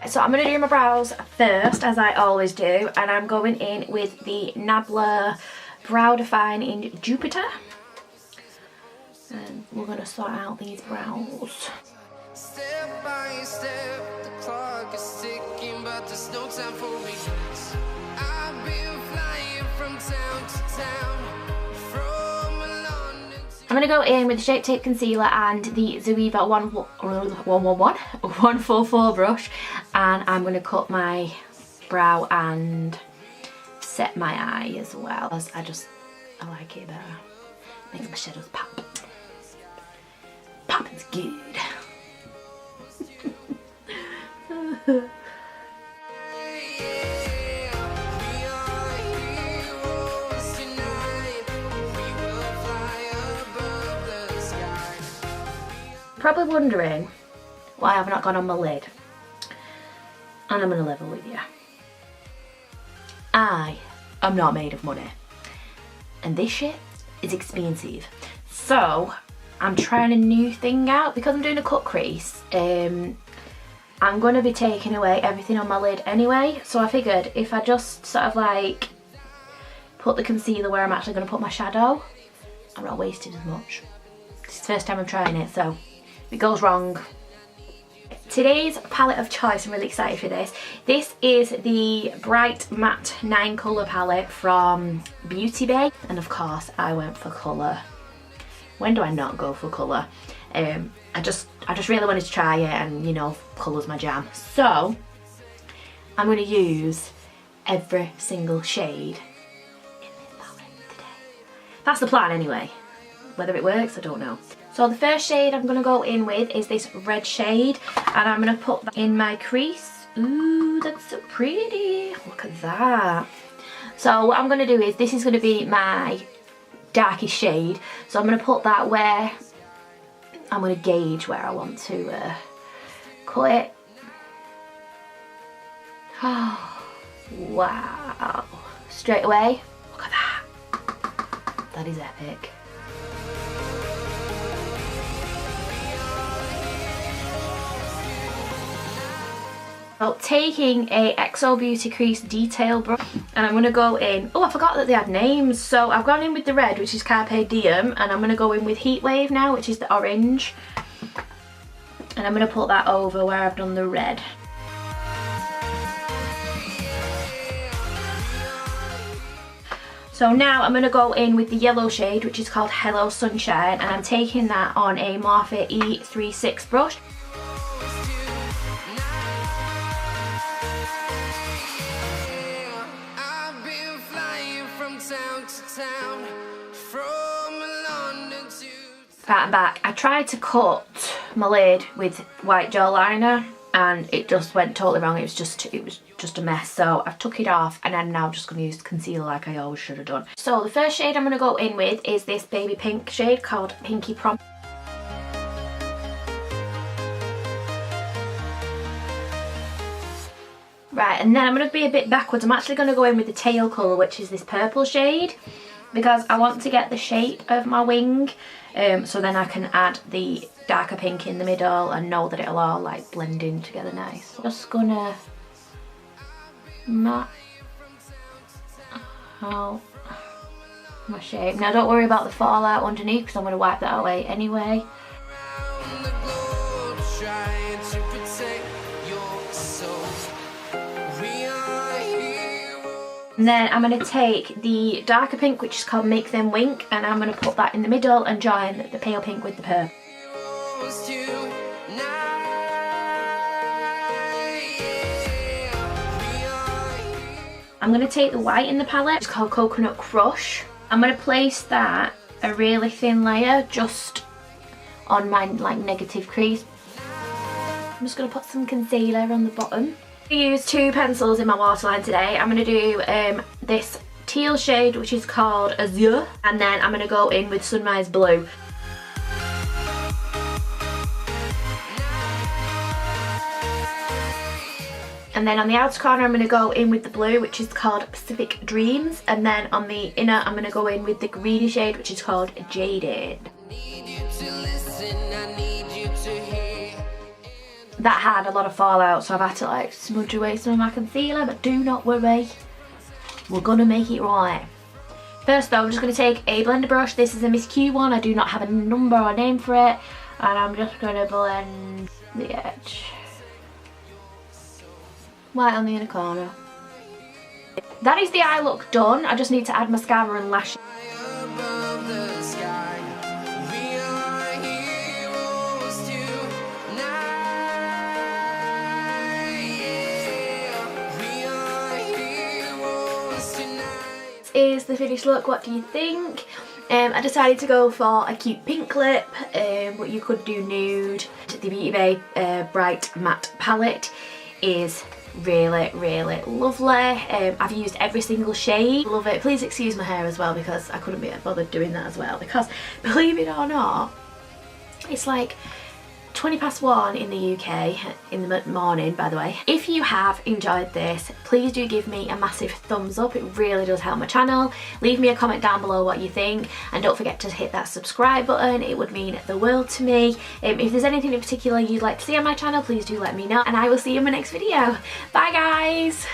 So I'm going to do my brows first, as I always do, and I'm going in with the Nabla Brow Define in Jupiter. And we're going to sort out these brows. Step by step, the clock is ticking, but there's no time for regrets. I've been flying from town to town, from London to... I'm going to go in with the Shape Tape Concealer and the Zoeva 144 brush, and I'm going to cut my brow and set my eye as well, because I like it better. Makes my shadows pop. Popping's good. Probably wondering why I've not gone on my lid, and I'm gonna level with you. I am not made of money, and this shit is expensive. So I'm trying a new thing out because I'm doing a cut crease. I'm going to be taking away everything on my lid anyway, so I figured if I just sort of like put the concealer where I'm actually going to put my shadow, I'm not wasting as much. This is the first time I'm trying it, so if it goes wrong. Today's palette of choice, I'm really excited for this. This is the Bright Matte 9 colour palette from Beautybay, and of course I went for colour. When do I not go for colour? I just really wanted to try it, and you know, colour's my jam. So I'm going to use every single shade in this palette today. That's the plan anyway. Whether it works, I don't know. So the first shade I'm going to go in with is this red shade, and I'm going to put that in my crease. Ooh, that's so pretty. Look at that. So what I'm going to do is, this is going to be my darkest shade, so I'm going to put that where I'm going to gauge where I want to cut it. Oh, wow. Straight away, look at that. That is epic. So taking a XO Beauty Crease detail brush, and I'm going to go in, oh I forgot that they had names, so I've gone in with the red, which is Carpe Diem, and I'm going to go in with Heat Wave now, which is the orange, and I'm going to put that over where I've done the red. So now I'm going to go in with the yellow shade, which is called Hello Sunshine, and I'm taking that on a Morphe E36 brush. Right, I'm back. I tried to cut my lid with white gel liner and it just went totally wrong. It was just a mess. So I've took it off, and I'm now just going to use concealer like I always should have done. So the first shade I'm going to go in with is this baby pink shade called Pinky Prom. Right, and then I'm going to be a bit backwards. I'm actually going to go in with the tail colour, which is this purple shade, because I want to get the shape of my wing, so then I can add the darker pink in the middle and know that it'll all like blend in together nice. Just gonna map out my shape. Now don't worry about the fallout underneath, because I'm going to wipe that away anyway. And then I'm going to take the darker pink, which is called Make Them Wink, and I'm going to put that in the middle and join the pale pink with the purple. I'm going to take the white in the palette, it's called Coconut Crush. I'm going to place that a really thin layer just on my like negative crease. I'm just going to put some concealer on the bottom. I use two pencils in my waterline today. I'm going to do this teal shade, which is called Azure, and then I'm going to go in with Sunrise Blue. And then on the outer corner I'm going to go in with the blue, which is called Pacific Dreams, and then on the inner I'm going to go in with the greeny shade, which is called Jaded. that had a lot of fallout, so I've had to like smudge away some of my concealer, but do not worry, we're gonna make it right. First though, I'm just going to take a blender brush. This is a Miss Q one. I do not have a number or name for it. And I'm just going to blend the edge. Right on the inner corner. That is the eye look done. I just need to add mascara and lashes. Is the finished look. What do you think? I decided to go for a cute pink lip, but you could do nude. The Beautybay Bright Matte palette is really lovely. I've used every single shade. Love it. Please excuse my hair as well because I couldn't be bothered doing that as well, because believe it or not, it's like 1:20 in the UK in the morning, by the way. If you have enjoyed this, please do give me a massive thumbs up. It really does help my channel. Leave me a comment down below what you think, and don't forget to hit that subscribe button. It would mean the world to me. If there's anything in particular you'd like to see on my channel, please do let me know, and I will see you in my next video. Bye guys!